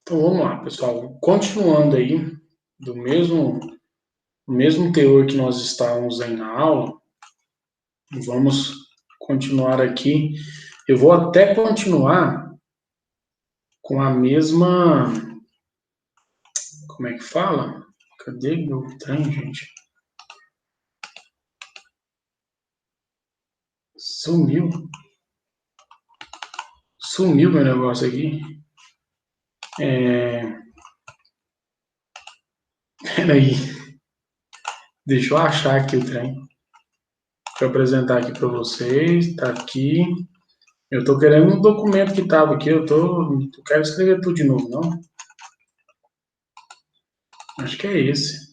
Então vamos lá, pessoal. Continuando aí, do mesmo teor que nós estávamos aí na aula, vamos continuar aqui. Eu vou até continuar com a mesma. Como é que fala? Cadê meu trem, gente? Sumiu. Sumiu meu negócio aqui. Peraí. Deixa eu achar aqui o trem. Deixa eu apresentar aqui para vocês. Tá aqui. Eu tô querendo um documento que tava aqui. Eu quero escrever tudo de novo, não? Acho que é esse.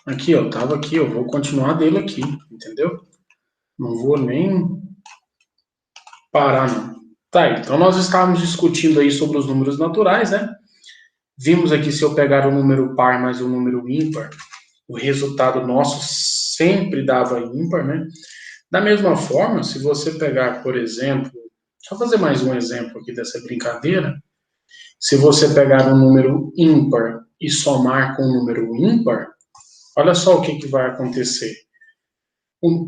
Aqui, ó, tava aqui, eu vou continuar dele aqui, entendeu? Não vou nem parar, não. Tá, então nós estávamos discutindo aí sobre os números naturais, né? Vimos aqui se eu pegar o número par mais o número ímpar, o resultado nosso sempre dava ímpar, né? Da mesma forma, se você pegar, por exemplo, só fazer mais um exemplo aqui dessa brincadeira, se você pegar um número ímpar e somar com um número ímpar, olha só o que vai acontecer.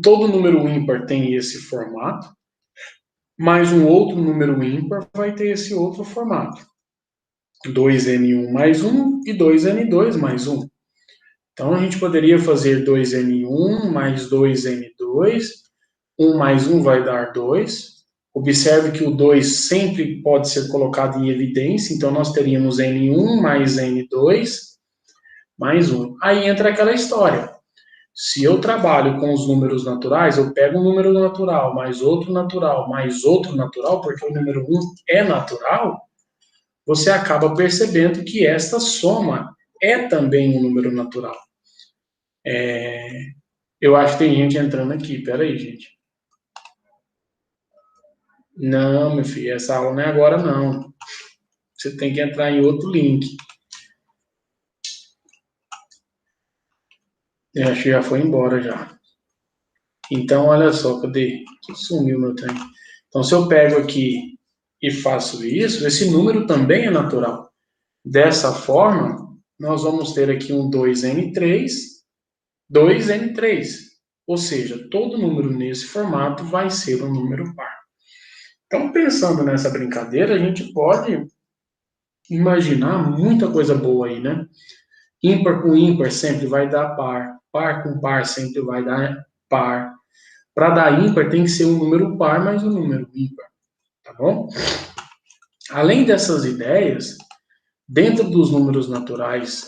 Todo número ímpar tem esse formato, mas um outro número ímpar vai ter esse outro formato. 2n1 mais 1 e 2n2 mais 1. Então, a gente poderia fazer 2n1 mais 2n2, 1 mais 1 vai dar 2. Observe que o 2 sempre pode ser colocado em evidência, então nós teríamos n1 mais n2 mais 1. Aí entra aquela história. Se eu trabalho com os números naturais, eu pego um número natural, mais outro natural, porque o número 1 é natural, você acaba percebendo que esta soma é também um número natural. Eu acho que tem gente entrando aqui, peraí, gente. Não, meu filho, essa aula não é agora, não. Você tem que entrar em outro link. Eu acho que já foi embora já. Então, olha só, cadê? Sumiu meu trem. Então, se eu pego aqui e faço isso, esse número também é natural. Dessa forma, nós vamos ter aqui um 2n3, 2n3. Ou seja, todo número nesse formato vai ser um número par. Então, pensando nessa brincadeira, a gente pode imaginar muita coisa boa aí, né? Ímpar com ímpar sempre vai dar par. Par com par sempre vai dar par. Para dar ímpar tem que ser um número par mais um número ímpar, tá bom? Além dessas ideias, dentro dos números naturais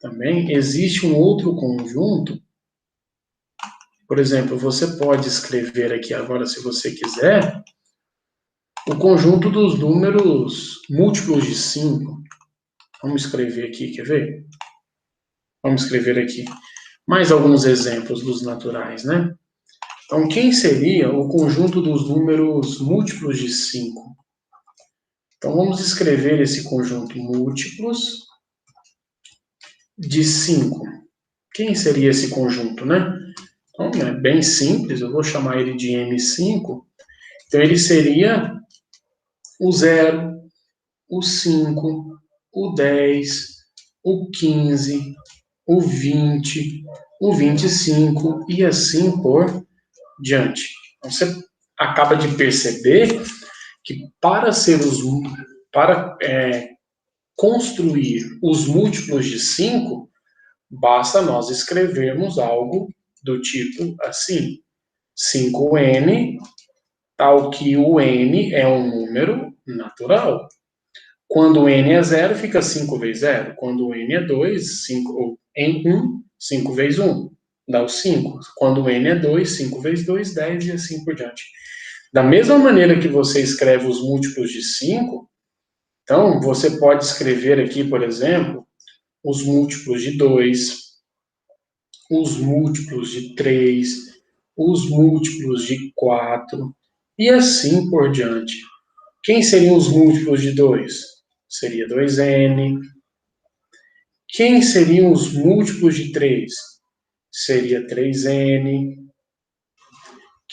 também existe um outro conjunto. Por exemplo, você pode escrever aqui agora, se você quiser, o conjunto dos números múltiplos de 5. Vamos escrever aqui, quer ver? Vamos escrever aqui mais alguns exemplos dos naturais, né? Então, quem seria o conjunto dos números múltiplos de 5? Então, vamos escrever esse conjunto múltiplos de 5. Quem seria esse conjunto, né? Então, é bem simples, eu vou chamar ele de M5. Então, ele seria o 0, o 5, o 10, o 15, o 20, o 25 e assim por diante. Então, você acaba de perceber que para construir os múltiplos de 5, basta nós escrevermos algo do tipo assim, 5n, tal que o n é um número natural. Quando o n é 0, fica 5 vezes 0. Quando o n é 2, 5, em 1, 5 vezes 1, dá o 5. Quando o n é 2, 5 vezes 2, 10 e assim por diante. Da mesma maneira que você escreve os múltiplos de 5, então você pode escrever aqui, por exemplo, os múltiplos de 2, os múltiplos de 3, os múltiplos de 4 e assim por diante. Quem seriam os múltiplos de 2? Seria 2n. Quem seriam os múltiplos de 3? Seria 3n.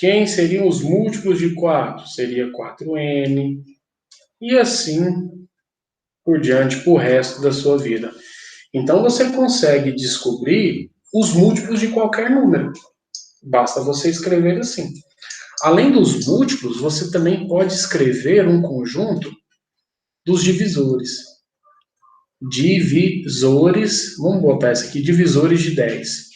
Quem seriam os múltiplos de 4? Seria 4n, e assim por diante para o resto da sua vida. Então você consegue descobrir os múltiplos de qualquer número. Basta você escrever assim. Além dos múltiplos, você também pode escrever um conjunto dos divisores. Divisores, vamos botar essa aqui, divisores de 10.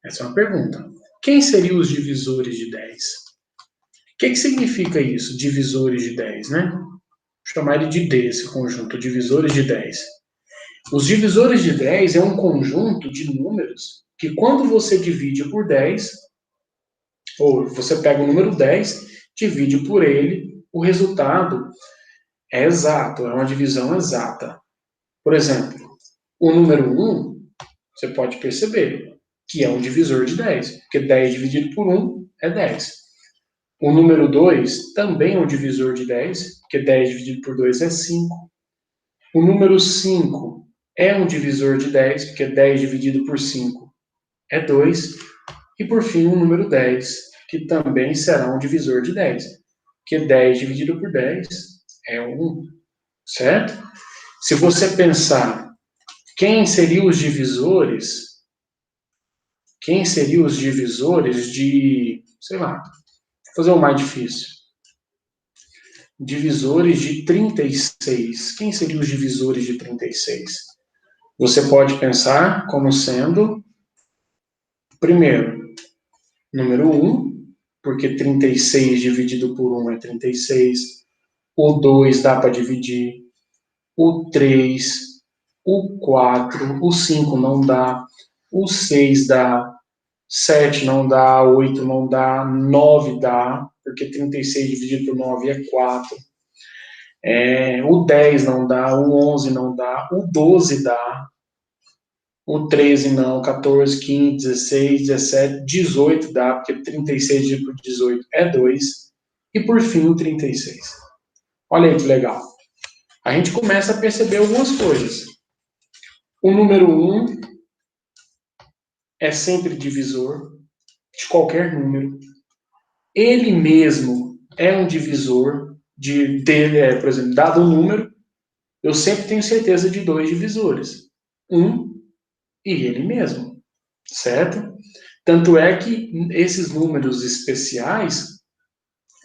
Essa é uma pergunta. Quem seriam os divisores de 10? O que significa isso, divisores de 10, né? Vou chamar ele de D, esse conjunto, divisores de 10. Os divisores de 10 é um conjunto de números que quando você divide por 10, ou você pega o número 10, divide por ele, o resultado é exato, é uma divisão exata. Por exemplo, o número 1, você pode perceber que é um divisor de 10, porque 10 dividido por 1 é 10. O número 2 também é um divisor de 10, porque 10 dividido por 2 é 5. O número 5 é um divisor de 10, porque 10 dividido por 5 é 2. E por fim, o número 10, que também será um divisor de 10, porque 10 dividido por 10 é 1, certo? Se você pensar quem seriam os divisores de, sei lá, vou fazer o mais difícil. Divisores de 36. Quem seriam os divisores de 36? Você pode pensar como sendo, primeiro, número 1, porque 36 dividido por 1 é 36. O 2 dá para dividir. O 3, o 4, o 5 não dá. O 6 dá. 7 não dá, 8 não dá, 9 dá, porque 36 dividido por 9 é 4. O 10 não dá, o 11 não dá, o 12 dá, o 13 não, 14, 15, 16, 17, 18 dá, porque 36 dividido por 18 é 2. E por fim o 36. Olha aí que legal. A gente começa a perceber algumas coisas. O número 1 é sempre divisor de qualquer número. Ele mesmo é um divisor por exemplo, dado um número, eu sempre tenho certeza de 2 divisores. 1 e ele mesmo, certo? Tanto é que esses números especiais,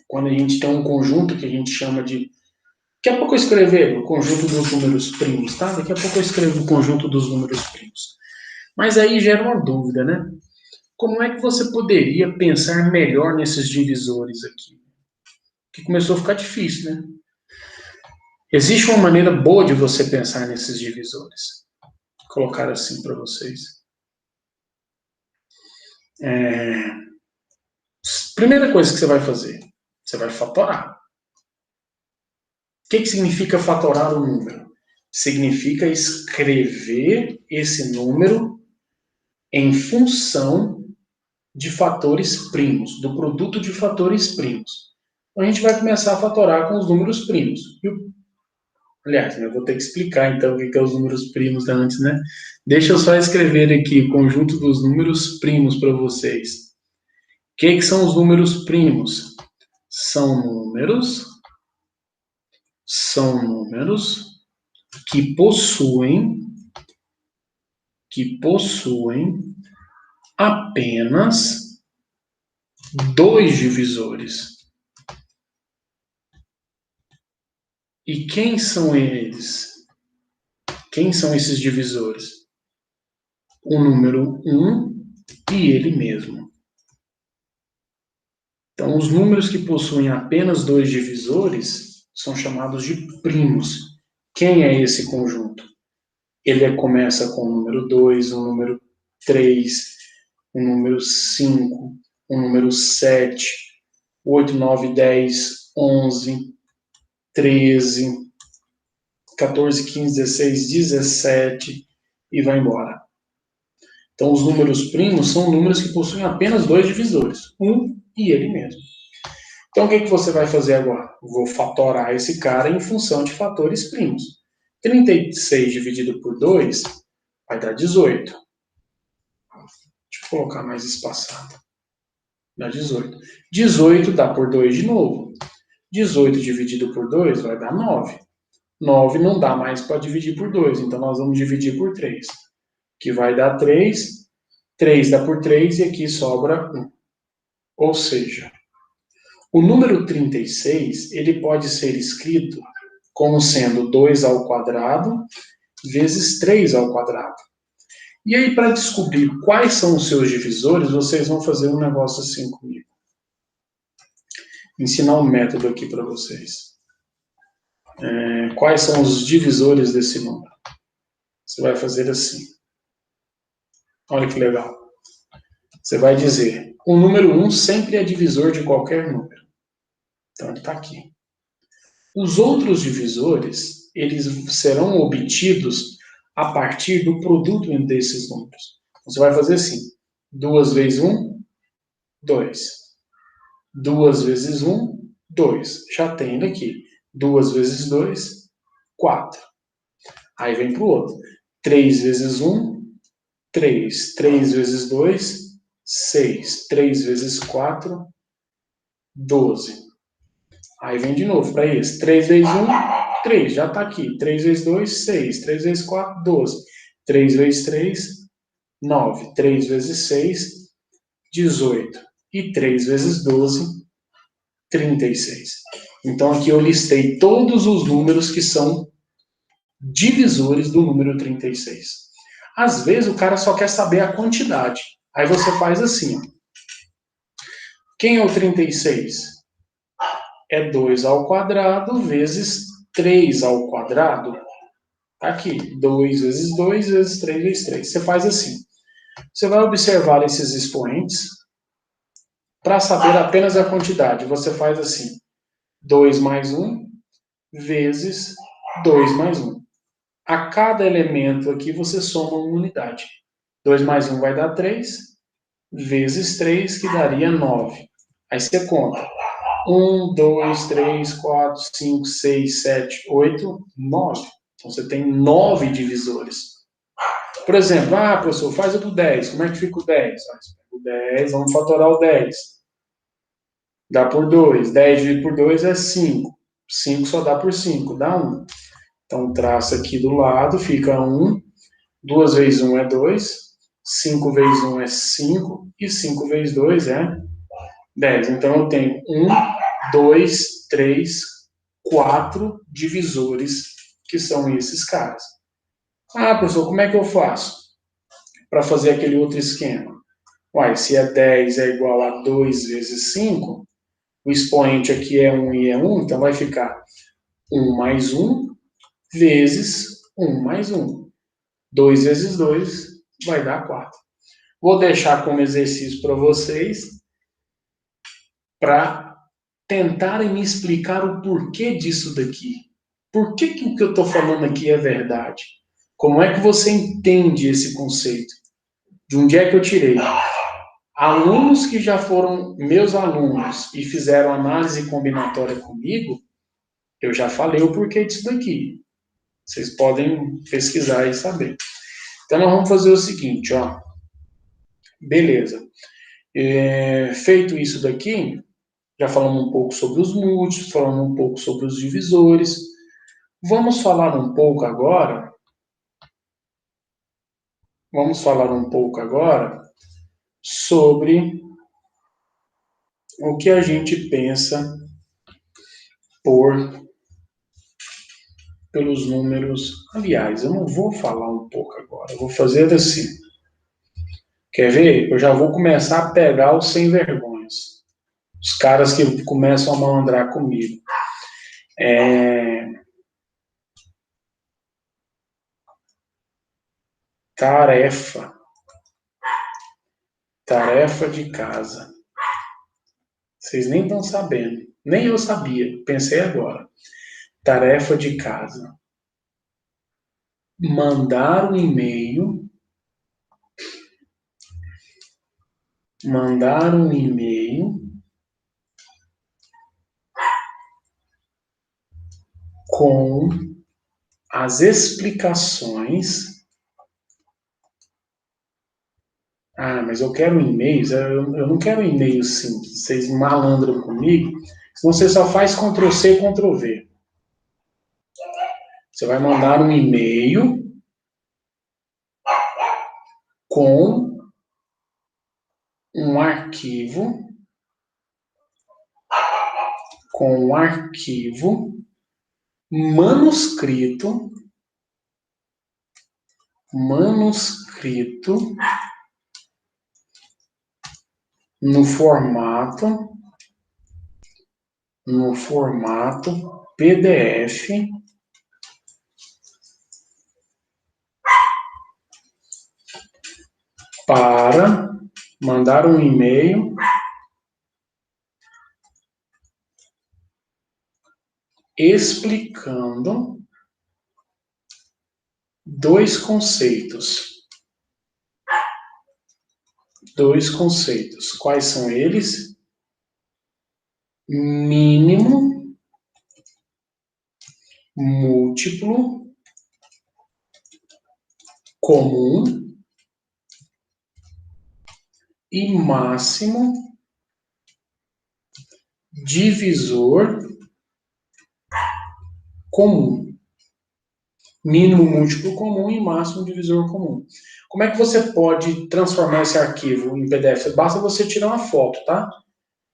quando a gente tem um conjunto que a gente chama de... Daqui a pouco eu escrever o conjunto dos números primos, tá? Daqui a pouco eu escrevo o conjunto dos números primos. Mas aí gera uma dúvida, né? Como é que você poderia pensar melhor nesses divisores aqui? Que começou a ficar difícil, né? Existe uma maneira boa de você pensar nesses divisores. Vou colocar assim para vocês. Primeira coisa que você vai fazer, você vai fatorar. O que significa fatorar um número? Significa escrever esse número em função de fatores primos, do produto de fatores primos. Então a gente vai começar a fatorar com os números primos. Aliás, eu vou ter que explicar então o que é os números primos antes, né? Deixa eu só escrever aqui o conjunto dos números primos para vocês. O que são os números primos? São números que possuem apenas 2 divisores. E quem são eles? Quem são esses divisores? O número 1 e ele mesmo. Então, os números que possuem apenas 2 divisores são chamados de primos. Quem é esse conjunto? Ele começa com o número 2, o número 3, o número 5, o número 7, 8, 9, 10, 11, 13, 14, 15, 16, 17 e vai embora. Então, os números primos são números que possuem apenas 2 divisores, 1 e ele mesmo. Então, o que você vai fazer agora? Vou fatorar esse cara em função de fatores primos. 36 dividido por 2 vai dar 18. Deixa eu colocar mais espaçado. Dá 18. 18 dá por 2 de novo. 18 dividido por 2 vai dar 9. 9 não dá mais para dividir por 2, então nós vamos dividir por 3. Que vai dar 3. 3 dá por 3 e aqui sobra 1. Ou seja, o número 36 ele pode ser escrito como sendo 2 ao quadrado vezes 3 ao quadrado. E aí, para descobrir quais são os seus divisores, vocês vão fazer um negócio assim comigo. Ensinar um método aqui para vocês. Quais são os divisores desse número? Você vai fazer assim. Olha que legal. Você vai dizer, o número 1 sempre é divisor de qualquer número. Então, ele está aqui. Os outros divisores, eles serão obtidos a partir do produto desses números. Então, você vai fazer assim, 2 vezes 1, 2. 2 vezes 1, 2. Já tem ele aqui. 2 vezes 2, 4. Aí vem para o outro. 3 vezes 1, 3. 3 vezes 2, 6. 3 vezes 4, 12. Aí vem de novo para esse. 3 vezes 1, 3. Já está aqui. 3 vezes 2, 6. 3 vezes 4, 12. 3 vezes 3, 9. 3 vezes 6, 18. E 3 vezes 12, 36. Então aqui eu listei todos os números que são divisores do número 36. Às vezes o cara só quer saber a quantidade. Aí você faz assim. Quem é o 36? É 2 ao quadrado vezes 3 ao quadrado. Tá aqui. 2 vezes 2 vezes 3 vezes 3. Você faz assim. Você vai observar esses expoentes. Para saber apenas a quantidade, você faz assim. 2 mais 1 vezes 2 mais 1. A cada elemento aqui você soma uma unidade. 2 mais 1 vai dar 3, vezes 3, que daria 9. Aí você conta. 1, 2, 3, 4, 5, 6, 7, 8, 9. Então você tem 9 divisores. Por exemplo, professor, faz o do 10. Como é que fica o 10? O 10, vamos fatorar o 10. Dá por 2. 10 dividido por 2 é 5. 5 só dá por 5, dá 1. Então traça aqui do lado, fica 1. 2 vezes 1 é 2. 5 vezes 1 é 5. E 5 vezes 2 é 10. Então eu tenho 1, 2, 3, 4 divisores, que são esses caras. Professor, como é que eu faço para fazer aquele outro esquema? Se é 10 é igual a 2 vezes 5, o expoente aqui é 1 e é 1, então vai ficar 1 mais 1 vezes 1 mais 1. 2 vezes 2 vai dar 4. Vou deixar como exercício para vocês, para tentarem me explicar o porquê disso daqui. Por que o que eu estou falando aqui é verdade? Como é que você entende esse conceito? De onde é que eu tirei? Alunos que já foram meus alunos e fizeram análise combinatória comigo, eu já falei o porquê disso daqui. Vocês podem pesquisar e saber. Então, nós vamos fazer o seguinte, ó. Beleza. Feito isso daqui, já falamos um pouco sobre os múltiplos, falamos um pouco sobre os divisores. Vamos falar um pouco agora sobre o que a gente pensa pelos números. Aliás, eu não vou falar um pouco agora, eu vou fazer assim. Quer ver? Eu já vou começar a pegar os sem vergonhas. Os caras que começam a malandrar comigo. Tarefa de casa. Vocês nem estão sabendo. Nem eu sabia. Pensei agora. Tarefa de casa. Mandar um e-mail com as explicações Ah, mas eu quero e-mails, eu não quero e-mail simples, vocês malandram comigo, senão você só faz Ctrl+C, Ctrl+V. Você vai mandar um e-mail com um arquivo manuscrito no formato PDF para mandar um e-mail explicando dois conceitos. Quais são eles? Mínimo, múltiplo, comum e máximo divisor comum. Mínimo, múltiplo comum e máximo divisor comum. Como é que você pode transformar esse arquivo em PDF? Basta você tirar uma foto, tá?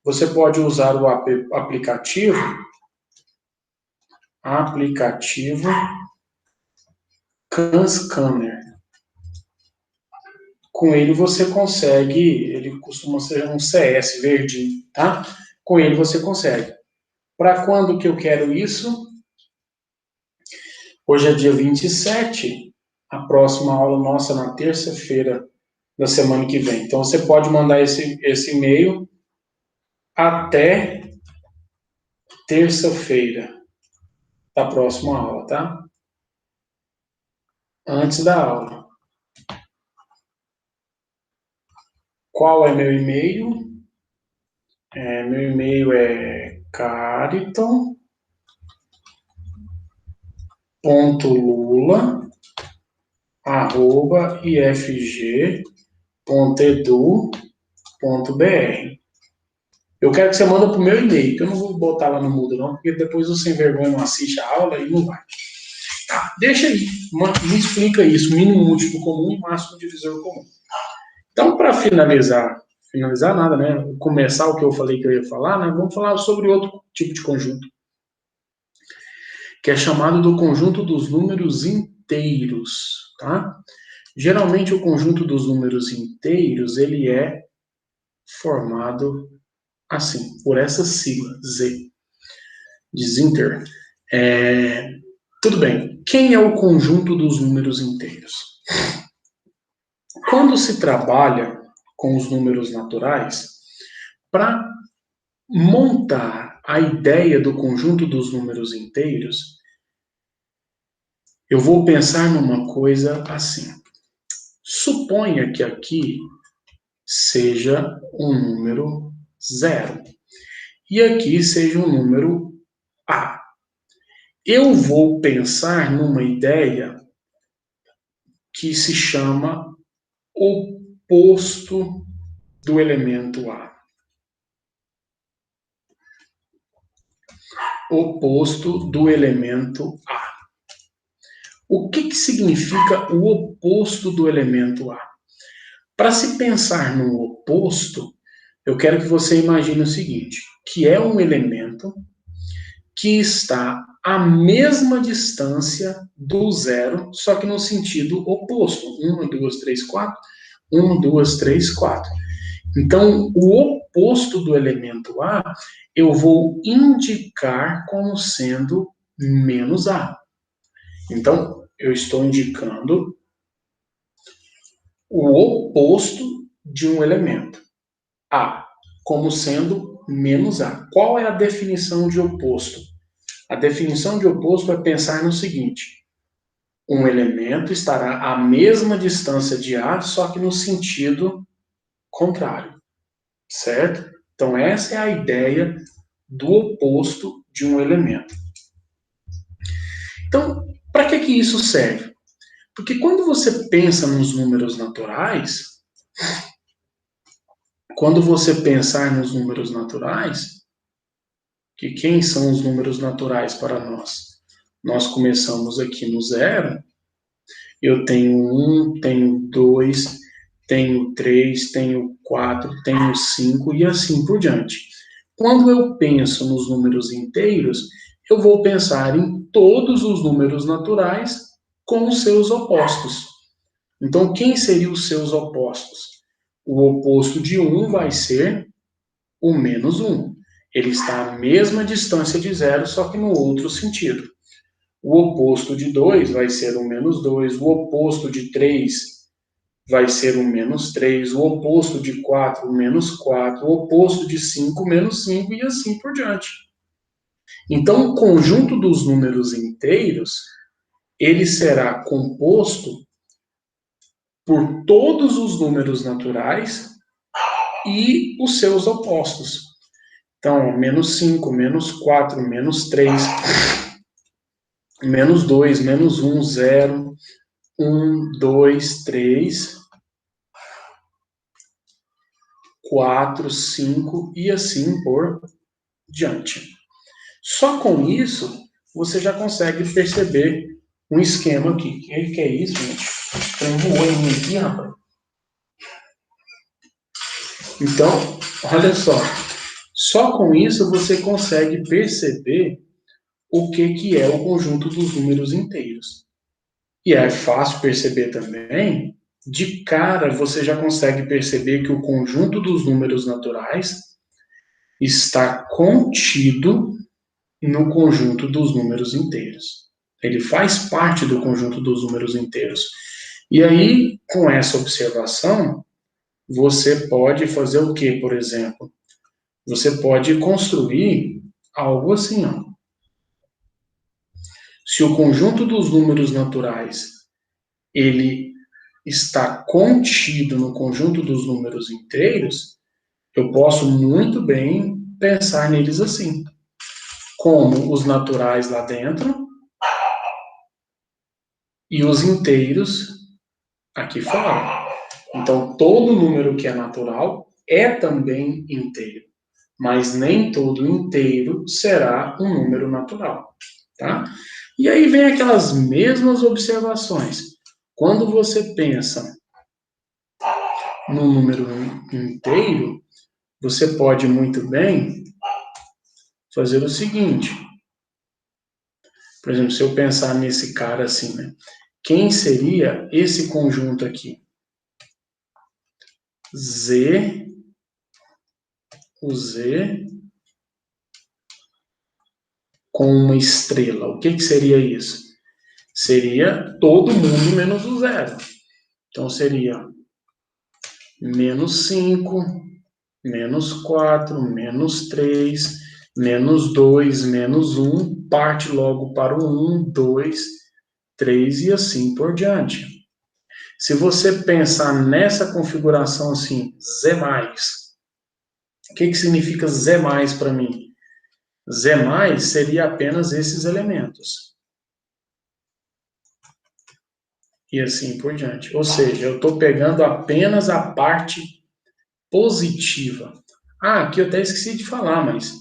Você pode usar o aplicativo CanScanner. Com ele você consegue, ele costuma ser um CS verdinho, tá? Com ele você consegue. Para quando que eu quero isso? Hoje é dia 27, a próxima aula nossa na terça-feira da semana que vem. Então você pode mandar esse e-mail até terça-feira da próxima aula, tá? Antes da aula. Qual é meu e-mail? Meu e-mail é cariton.lula@ifg.edu.br. Eu quero que você manda para o meu e-mail, que eu não vou botar lá no Moodle, não, porque depois o sem vergonha não assiste a aula e não vai. Tá, deixa aí, me explica isso, mínimo múltiplo comum e máximo divisor comum. Então, para finalizar nada, né? Começar o que eu falei que eu ia falar, né? Vamos falar sobre outro tipo de conjunto, que é chamado do conjunto dos números inteiros, tá? Geralmente o conjunto dos números inteiros, ele é formado assim, por essa sigla, Z, de Zinter. Tudo bem, quem é o conjunto dos números inteiros? Quando se trabalha com os números naturais, para montar a ideia do conjunto dos números inteiros, eu vou pensar numa coisa assim. Suponha que aqui seja um número 0 e aqui seja um número A. Eu vou pensar numa ideia que se chama oposto do elemento A. Oposto do elemento A. O que significa o oposto do elemento A? Para se pensar no oposto, eu quero que você imagine o seguinte, que é um elemento que está à mesma distância do zero, só que no sentido oposto. 1, 2, 3, 4. 1, 2, 3, 4. Então, o oposto do elemento A, eu vou indicar como sendo menos A. Então, eu estou indicando o oposto de um elemento, A, como sendo menos A. Qual é a definição de oposto? A definição de oposto é pensar no seguinte: um elemento estará à mesma distância de A, só que no sentido contrário, certo? Então, essa é a ideia do oposto de um elemento. Então, para que isso serve? Porque quando você pensa nos números naturais, quando você pensar nos números naturais, que quem são os números naturais para nós? Nós começamos aqui no 0, eu tenho 1, tenho 2, tenho 3, tenho 4, tenho 5 e assim por diante. Quando eu penso nos números inteiros, eu vou pensar em todos os números naturais com os seus opostos. Então, quem seriam os seus opostos? O oposto de 1 vai ser o menos 1. Ele está à mesma distância de 0, só que no outro sentido. O oposto de 2 vai ser o menos 2. O oposto de 3 vai ser o menos 3. O oposto de 4, o menos 4. O oposto de 5, menos 5 e assim por diante. Então, o conjunto dos números inteiros, ele será composto por todos os números naturais e os seus opostos. Então, menos 5, menos 4, menos 3, menos 2, menos 1, 0, 1, 2, 3, 4, 5 e assim por diante. Só com isso, você já consegue perceber um esquema aqui. O que é isso, gente? Tem um voou em mim aqui, rapaz. Então, olha só. Só com isso você consegue perceber o que é o conjunto dos números inteiros. E é fácil perceber também, de cara você já consegue perceber que o conjunto dos números naturais está contido no conjunto dos números inteiros. Ele faz parte do conjunto dos números inteiros. E aí, com essa observação, você pode fazer o quê, por exemplo? Você pode construir algo assim, ó. Se o conjunto dos números naturais ele está contido no conjunto dos números inteiros, eu posso muito bem pensar neles assim, como os naturais lá dentro e os inteiros aqui fora. Então, todo número que é natural é também inteiro, mas nem todo inteiro será um número natural, tá? E aí vem aquelas mesmas observações. Quando você pensa no número inteiro, você pode muito bem fazer o seguinte. Por exemplo, se eu pensar nesse cara assim, né? Quem seria esse conjunto aqui? Z, o Z com uma estrela. O que seria isso? Seria todo mundo menos o zero. Então seria menos 5, menos 4, menos 3, menos 2, menos 1, parte logo para o 1, 2, 3 e assim por diante. Se você pensar nessa configuração assim, Z+, o que significa Z+, para mim? Z+, seria apenas esses elementos. E assim por diante. Ou seja, eu estou pegando apenas a parte positiva. Ah, aqui eu até esqueci de falar, mas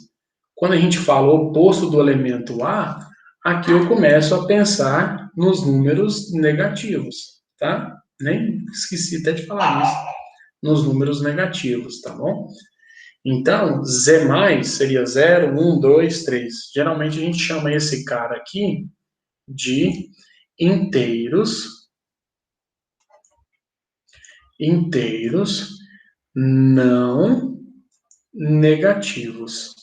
quando a gente fala o oposto do elemento A, aqui eu começo a pensar nos números negativos, tá? Nem esqueci até de falar isso. Nos números negativos, tá bom? Então, Z+ seria 0, 1, 2, 3. Geralmente a gente chama esse cara aqui de inteiros não negativos.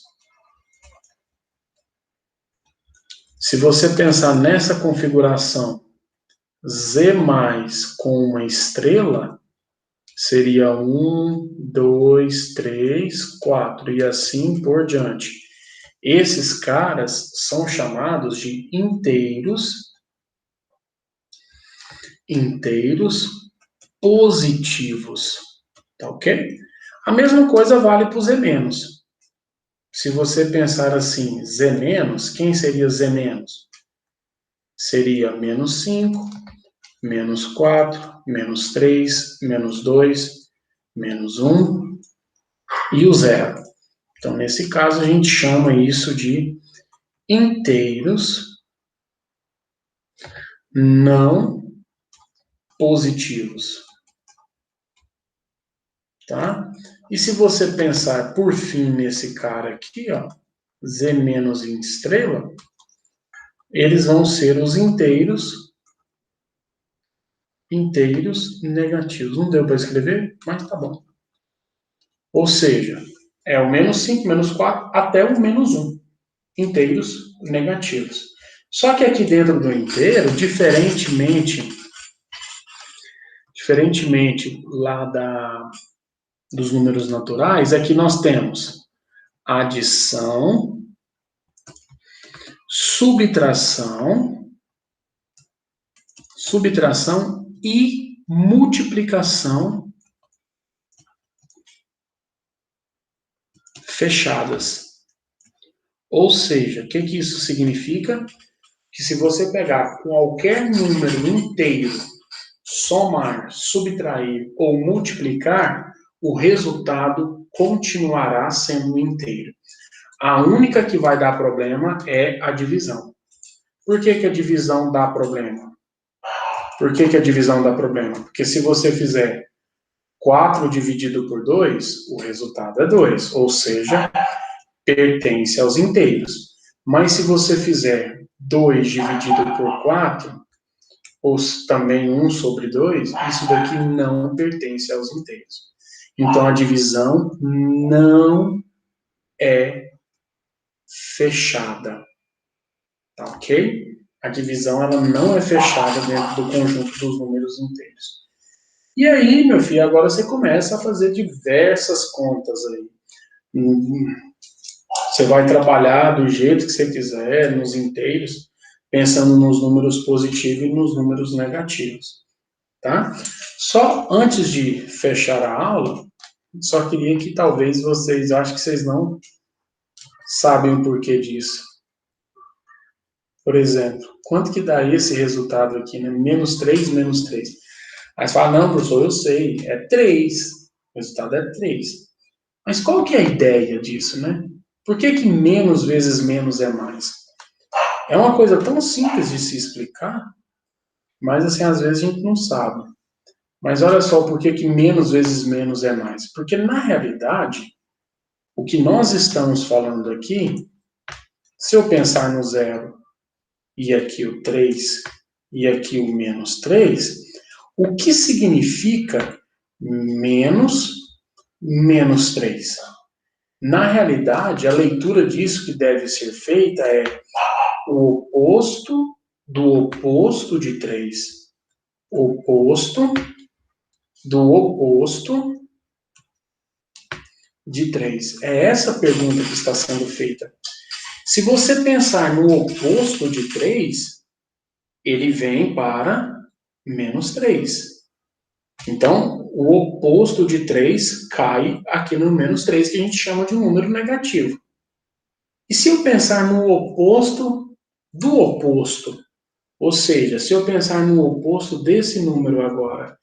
Se você pensar nessa configuração Z+ com uma estrela, seria 1, 2, 3, 4 e assim por diante. Esses caras são chamados de inteiros positivos, tá ok? A mesma coisa vale para o Z-. Se você pensar assim, Z-, quem seria Z-? Seria menos 5, menos 4, menos 3, menos 2, menos 1, e o 0. Então, nesse caso, a gente chama isso de inteiros não positivos. Tá? E se você pensar, por fim, nesse cara aqui, ó, z menos 20 estrela, eles vão ser os inteiros negativos. Não deu para escrever, mas tá bom. Ou seja, é o menos 5, menos 4, até o menos 1. Inteiros negativos. Só que aqui dentro do inteiro, diferentemente lá dos números naturais, aqui nós temos adição, subtração e multiplicação fechadas. Ou seja, o que isso significa? Que se você pegar qualquer número inteiro, somar, subtrair ou multiplicar, o resultado continuará sendo inteiro. A única que vai dar problema é a divisão. Por que a divisão dá problema? Porque se você fizer 4 dividido por 2, o resultado é 2, ou seja, pertence aos inteiros. Mas se você fizer 2 dividido por 4, ou também 1 sobre 2, isso daqui não pertence aos inteiros. Então, a divisão não é fechada. Tá ok? A divisão ela não é fechada dentro do conjunto dos números inteiros. E aí, meu filho, agora você começa a fazer diversas contas aí. Você vai trabalhar do jeito que você quiser, nos inteiros, pensando nos números positivos e nos números negativos, tá? Só antes de fechar a aula, só queria que talvez vocês, acho que vocês não sabem o porquê disso. Por exemplo, quanto que dá esse resultado aqui, né? Menos 3, menos 3. Aí você fala, não, professor, eu sei, é 3. O resultado é 3. Mas qual que é a ideia disso, né? Por que menos vezes menos é mais? É uma coisa tão simples de se explicar, mas assim, às vezes a gente não sabe. Mas olha só por que menos vezes menos é mais. Porque na realidade, o que nós estamos falando aqui, se eu pensar no 0 e aqui o 3 e aqui o menos 3, o que significa menos 3? Na realidade, a leitura disso que deve ser feita é o oposto do oposto de 3. Oposto do oposto de 3. É essa a pergunta que está sendo feita. Se você pensar no oposto de 3, ele vem para menos 3. Então, o oposto de 3 cai aqui no menos 3, que a gente chama de um número negativo. E se eu pensar no oposto do oposto, ou seja, se eu pensar no oposto desse número agora,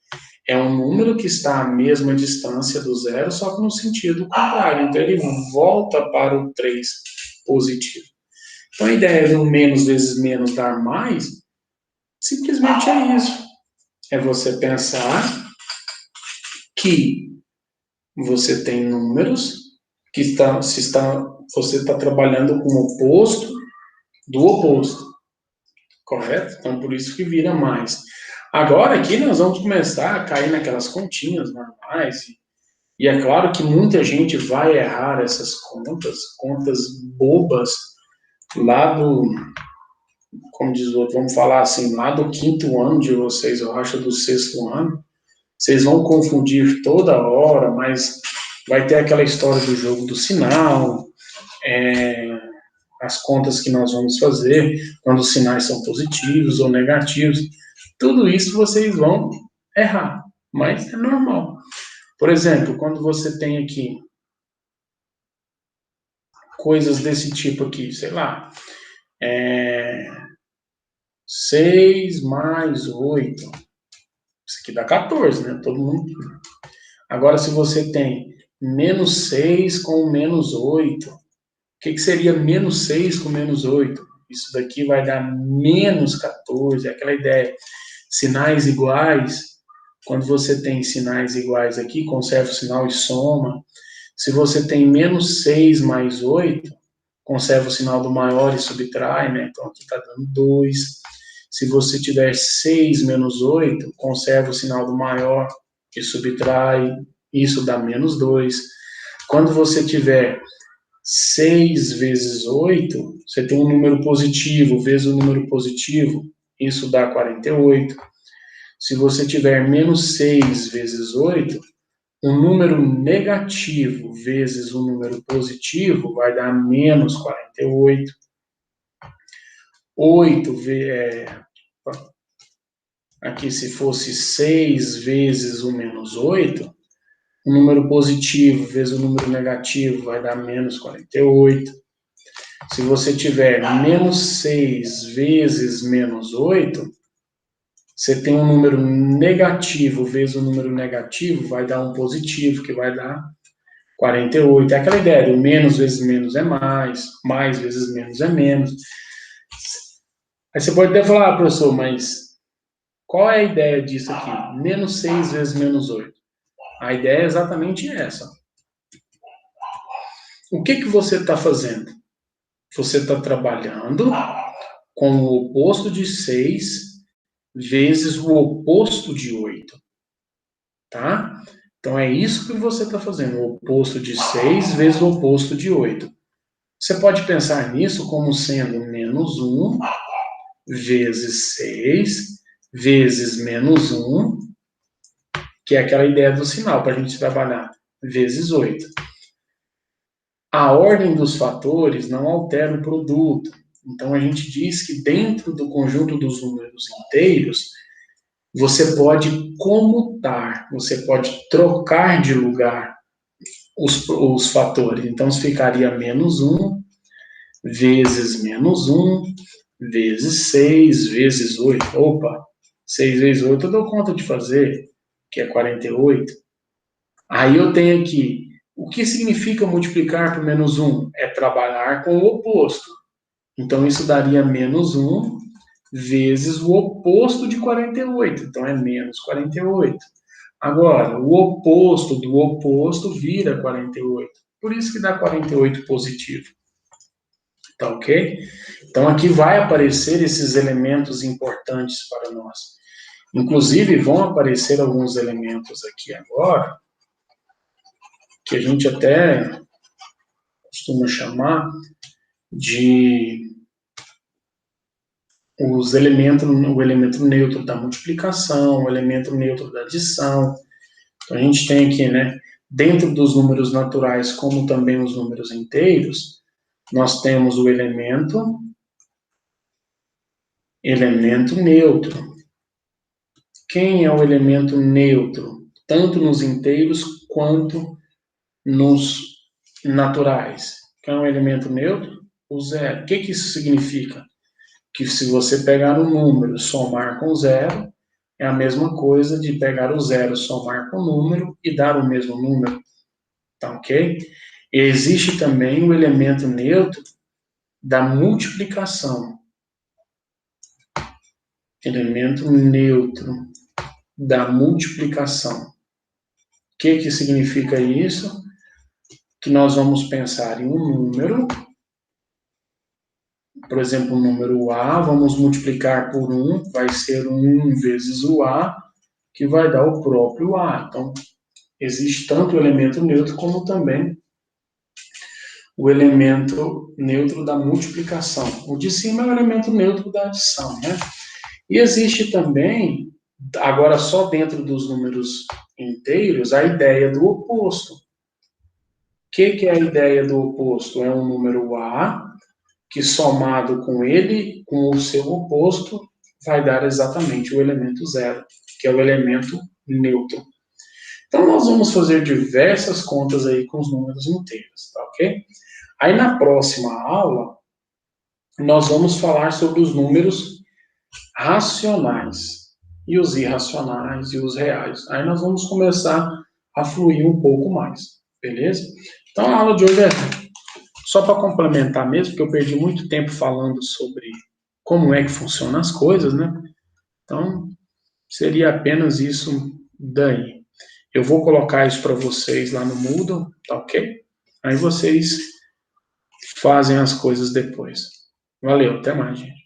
é um número que está à mesma distância do zero, só que no sentido contrário. Então, ele volta para o 3 positivo. Então, a ideia do menos vezes menos dar mais, simplesmente é isso. É você pensar que você tem números que você está trabalhando com o oposto do oposto, correto? Então, por isso que vira mais. Agora, aqui nós vamos começar a cair naquelas continhas normais, e é claro que muita gente vai errar essas contas bobas, lá do, como diz o outro, vamos falar assim, lá do 5º ano de vocês, eu acho do 6º ano, vocês vão confundir toda hora, mas vai ter aquela história do jogo do sinal, as contas que nós vamos fazer, quando os sinais são positivos ou negativos, tudo isso vocês vão errar, mas é normal. Por exemplo, quando você tem aqui coisas desse tipo aqui, sei lá, 6 mais 8, isso aqui dá 14, né? Todo mundo. Agora, se você tem menos 6 com menos 8. O que seria menos 6 com menos 8? Isso daqui vai dar menos 14, é aquela ideia. Sinais iguais, quando você tem sinais iguais aqui, conserva o sinal e soma. Se você tem menos 6 mais 8, conserva o sinal do maior e subtrai, né? Então aqui está dando 2. Se você tiver 6 menos 8, conserva o sinal do maior e subtrai, isso dá menos 2. Quando você tiver 6 vezes 8, você tem um número positivo, vezes o número positivo, isso dá 48. Se você tiver menos 6 vezes 8, um número negativo vezes um número positivo vai dar menos 48. 8, aqui se fosse 6 vezes o menos 8, o número positivo vezes o número negativo vai dar menos 48. Se você tiver menos 6 vezes menos 8, você tem um número negativo vezes um número negativo, vai dar um positivo, que vai dar 48. É aquela ideia do menos vezes menos é mais vezes menos é menos. Aí você pode até falar, professor, mas qual é a ideia disso aqui? Menos 6 vezes menos 8. A ideia é exatamente essa. O que você está fazendo? Você está trabalhando com o oposto de 6 vezes o oposto de 8. Tá? Então é isso que você está fazendo, o oposto de 6 vezes o oposto de 8. Você pode pensar nisso como sendo menos 1 vezes 6 vezes menos 1, que é aquela ideia do sinal para a gente trabalhar, vezes 8. A ordem dos fatores não altera o produto. Então a gente diz que dentro do conjunto dos números inteiros, você pode comutar, você pode trocar de lugar os fatores. Então, ficaria menos 1 vezes menos 1 vezes 6 vezes 8. Opa, 6 vezes 8 eu dou conta de fazer, que é 48. Aí eu tenho aqui, o que significa multiplicar por menos 1? É trabalhar com o oposto. Então, isso daria menos 1 vezes o oposto de 48. Então, é menos 48. Agora, o oposto do oposto vira 48. Por isso que dá 48 positivo. Tá ok? Então, aqui vai aparecer esses elementos importantes para nós. Inclusive, vão aparecer alguns elementos aqui agora, que a gente até costuma chamar de o elemento neutro da multiplicação, o elemento neutro da adição. Então, a gente tem aqui, né, dentro dos números naturais, como também os números inteiros, nós temos o elemento neutro. Quem é o elemento neutro? Tanto nos inteiros quanto nos naturais. Quem é o elemento neutro? O zero. O que isso significa? Que se você pegar um número, somar com zero, é a mesma coisa de pegar o zero, somar com o número e dar o mesmo número. Tá ok? E existe também o elemento neutro da multiplicação. Elemento neutro da multiplicação. O que significa isso? Que nós vamos pensar em um número, por exemplo, o número A, vamos multiplicar por 1, vai ser 1 vezes o A, que vai dar o próprio A. Então, existe tanto o elemento neutro como também o elemento neutro da multiplicação. O de cima é o elemento neutro da adição, né? E existe também, agora só dentro dos números inteiros, a ideia do oposto. O que é a ideia do oposto? É um número A, que somado com ele, com o seu oposto, vai dar exatamente o elemento zero, que é o elemento neutro. Então, nós vamos fazer diversas contas aí com os números inteiros, tá ok? Aí, na próxima aula, nós vamos falar sobre os números racionais, e os irracionais, e os reais. Aí nós vamos começar a fluir um pouco mais, Beleza? Então, a aula de hoje é só para complementar mesmo, porque eu perdi muito tempo falando sobre como é que funcionam as coisas, né? Então, seria apenas isso daí. Eu vou colocar isso para vocês lá no Moodle, tá ok? Aí vocês fazem as coisas depois. Valeu, até mais, gente.